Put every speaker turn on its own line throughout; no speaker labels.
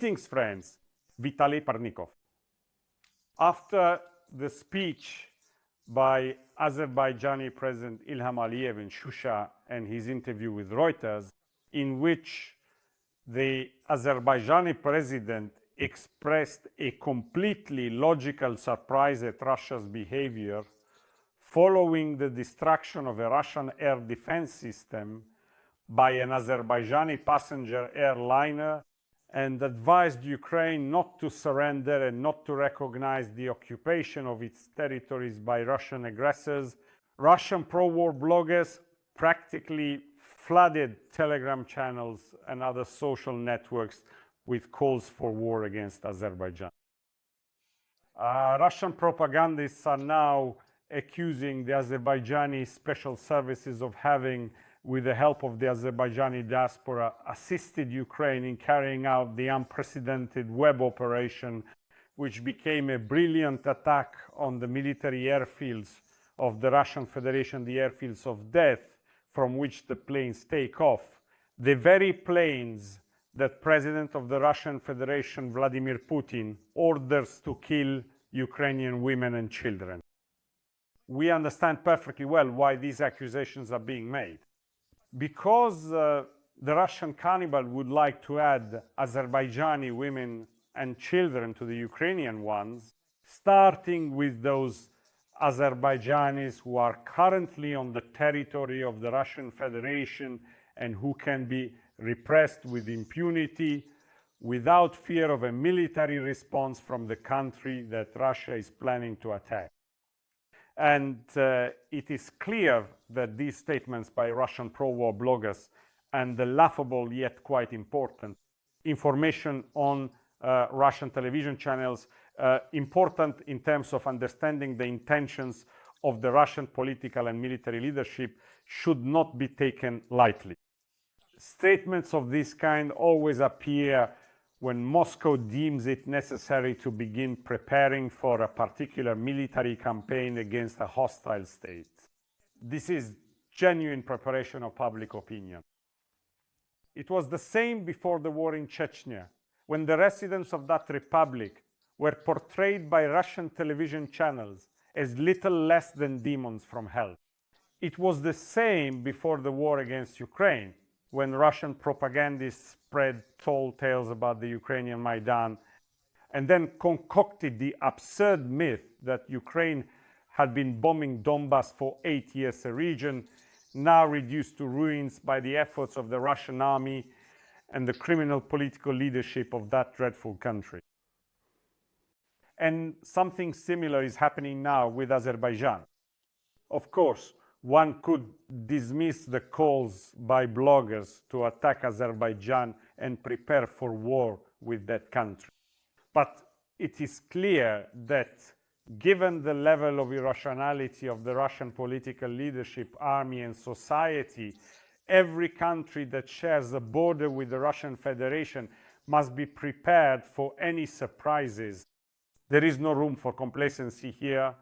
Greetings, friends. Vitaly Portnikov. After the speech by Azerbaijani President Ilham Aliyev in Shusha and his interview with Reuters, in which the Azerbaijani president expressed a completely logical surprise at Russia's behavior following the destruction of a Russian air defense system by an Azerbaijani passenger airliner, and advised Ukraine not to surrender and not to recognize the occupation of its territories by Russian aggressors, Russian pro-war bloggers practically flooded Telegram channels and other social networks with calls for war against Azerbaijan. Russian propagandists are now accusing the Azerbaijani special services of having, with the help of the Azerbaijani diaspora, assisted Ukraine in carrying out the unprecedented web operation, which became a brilliant attack on the military airfields of the Russian Federation, the airfields of death, from which the planes take off, the very planes that President of the Russian Federation, Vladimir Putin, orders to kill Ukrainian women and children. We understand perfectly well why these accusations are being made. Because the Russian cannibal would like to add Azerbaijani women and children to the Ukrainian ones, starting with those Azerbaijanis who are currently on the territory of the Russian Federation and who can be repressed with impunity without fear of a military response from the country that Russia is planning to attack. And it is clear that these statements by Russian pro-war bloggers and the laughable yet quite important information on Russian television channels, important in terms of understanding the intentions of the Russian political and military leadership, should not be taken lightly. Statements of this kind always appear when Moscow deems it necessary to begin preparing for a particular military campaign against a hostile state. This is genuine preparation of public opinion. It was the same before the war in Chechnya, when the residents of that republic were portrayed by Russian television channels as little less than demons from hell. It was the same before the war against Ukraine, when Russian propagandists spread tall tales about the Ukrainian Maidan and then concocted the absurd myth that Ukraine had been bombing Donbass for 8 years, a region now reduced to ruins by the efforts of the Russian army and the criminal political leadership of that dreadful country. And something similar is happening now with Azerbaijan. Of course, one could dismiss the calls by bloggers to attack Azerbaijan and prepare for war with that country. But it is clear that given the level of irrationality of the Russian political leadership, army, and society, every country that shares a border with the Russian Federation must be prepared for any surprises. There is no room for complacency here.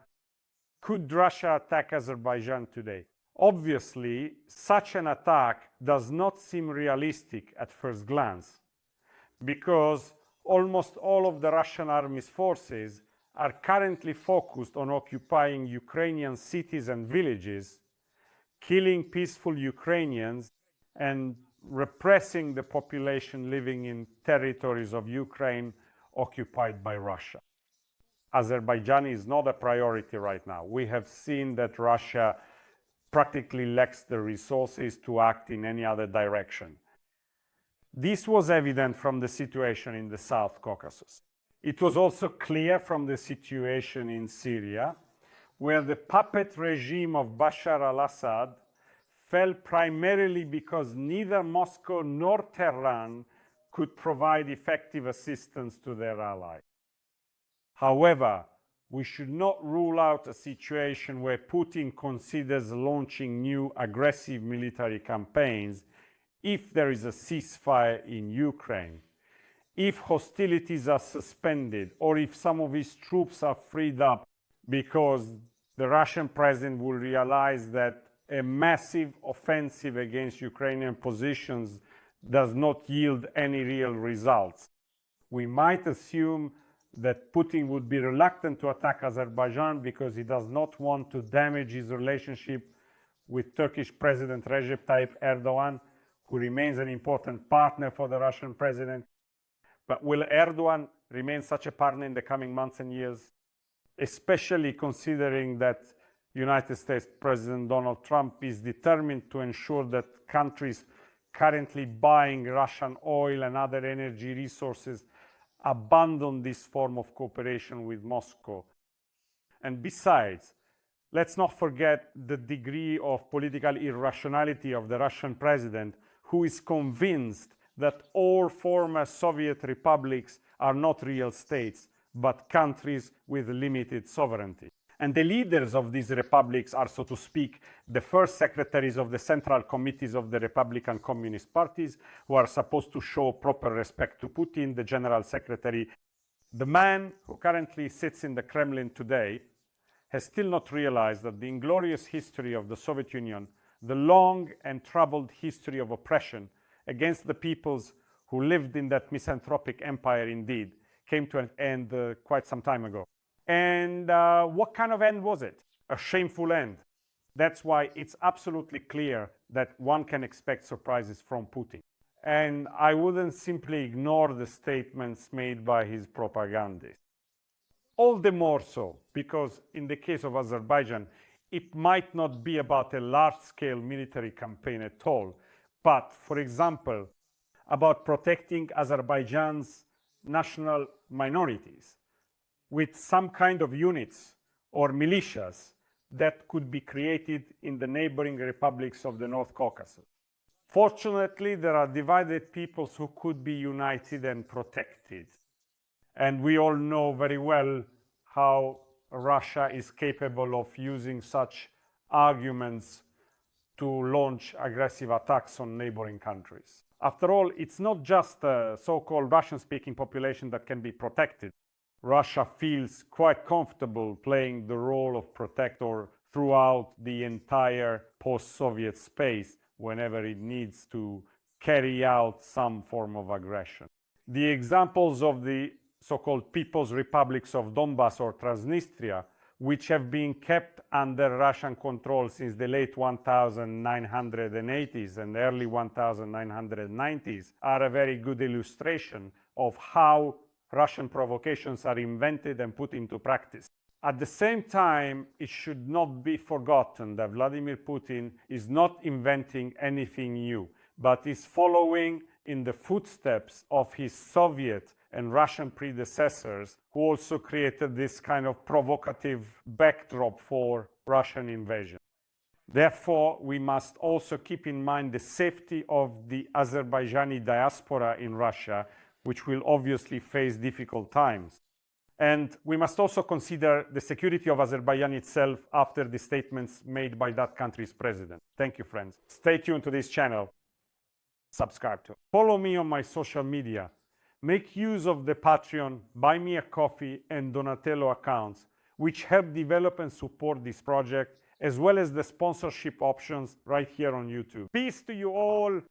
Could Russia attack Azerbaijan today? Obviously, such an attack does not seem realistic at first glance, because almost all of the Russian army's forces are currently focused on occupying Ukrainian cities and villages, killing peaceful Ukrainians, and repressing the population living in territories of Ukraine occupied by Russia. Azerbaijan is not a priority right now. We have seen that Russia practically lacks the resources to act in any other direction. This was evident from the situation in the South Caucasus. It was also clear from the situation in Syria, where the puppet regime of Bashar al-Assad fell primarily because neither Moscow nor Tehran could provide effective assistance to their ally. However, we should not rule out a situation where Putin considers launching new aggressive military campaigns if there is a ceasefire in Ukraine, if hostilities are suspended, or if some of his troops are freed up, because the Russian president will realize that a massive offensive against Ukrainian positions does not yield any real results. we might assume that Putin would be reluctant to attack Azerbaijan because he does not want to damage his relationship with Turkish President Recep Tayyip Erdogan, who remains an important partner for the Russian president. But will Erdogan remain such a partner in the coming months and years, especially considering that United States President Donald Trump is determined to ensure that countries currently buying Russian oil and other energy resources abandon this form of cooperation with Moscow? And besides, let's not forget the degree of political irrationality of the Russian president, who is convinced that all former Soviet republics are not real states, but countries with limited sovereignty. And the leaders of these republics are, so to speak, the first secretaries of the central committees of the Republican Communist parties, who are supposed to show proper respect to Putin, the general secretary. The man who currently sits in the Kremlin today has still not realized that the inglorious history of the Soviet Union, the long and troubled history of oppression against the peoples who lived in that misanthropic empire indeed, came to an end quite some time ago. And what kind of end was it? A shameful end. That's why it's absolutely clear that one can expect surprises from Putin. And I wouldn't simply ignore the statements made by his propagandists. All the more so because in the case of Azerbaijan, it might not be about a large-scale military campaign at all, but, for example, about protecting Azerbaijan's national minorities with some kind of units or militias that could be created in the neighboring republics of the North Caucasus. Fortunately, there are divided peoples who could be united and protected. And we all know very well how Russia is capable of using such arguments to launch aggressive attacks on neighboring countries. After all, it's not just the so-called Russian-speaking population that can be protected. Russia feels quite comfortable playing the role of protector throughout the entire post-Soviet space whenever it needs to carry out some form of aggression. The examples of the so-called People's Republics of Donbass or Transnistria, which have been kept under Russian control since the late 1980s and early 1990s, are a very good illustration of how Russian provocations are invented and put into practice. At the same time, it should not be forgotten that Vladimir Putin is not inventing anything new, but is following in the footsteps of his Soviet and Russian predecessors, who also created this kind of provocative backdrop for Russian invasion. Therefore, we must also keep in mind the safety of the Azerbaijani diaspora in Russia, which will obviously face difficult times. And we must also consider the security of Azerbaijan itself after the statements made by that country's president. Thank you, friends. Stay tuned to this channel. Subscribe to it. Follow me on my social media. Make use of the Patreon, Buy Me a Coffee, and Donatello accounts, which help develop and support this project, as well as the sponsorship options right here on YouTube. Peace to you all.